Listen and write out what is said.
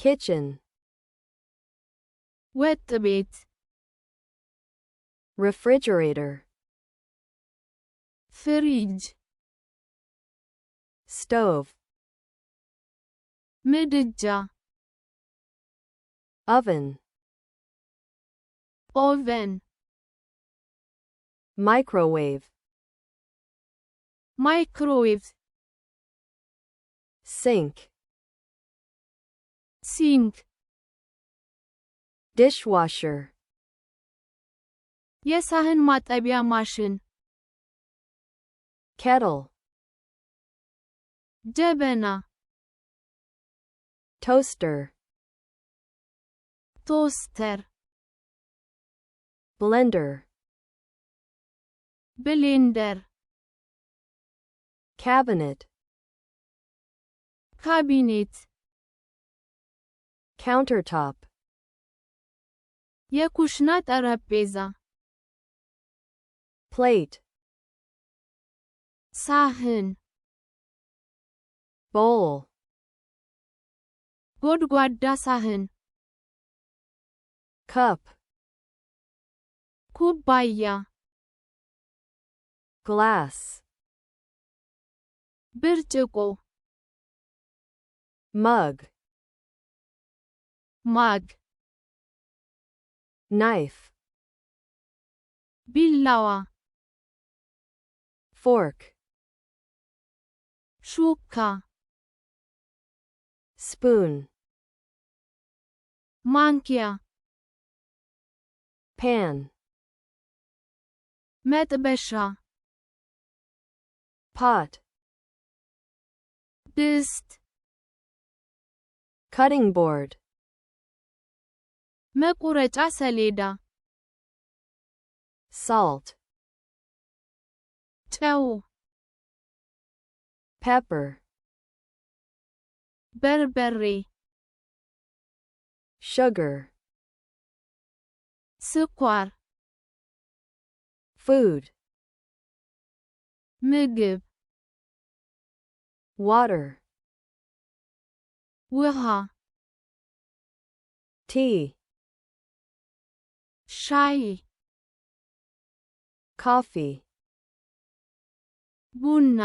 kitchen, ወጥ ቤት refrigerator, ፍሪጅ stove, ምድጃ oven, ኦቨን microwave, ማይክሮዌቭ sink, ሲንክ dishwasher, የሳህን ማጠቢያ ማሽን kettle, ጀበና toaster, ቶስተር blender, ብሌንደር cabinet, ካቢኔት countertop, የኩሽና ጠረጴዛ plate, ሳህን bowl, ጎድጓዳ ሳህን cup, ኩባያ glass, ብርጭቆ mug, ማግ knife, ቢላዋ fork, ሹካ spoon, ማንኪያ pan, መጥበሻ pot, ድስት cutting board, መቁረጫ ሰሌዳ salt, ጨው pepper, በርበሬ sugar, ስኳር food, ምግብ water, ውሃ tea, ሻይ coffee, ቡና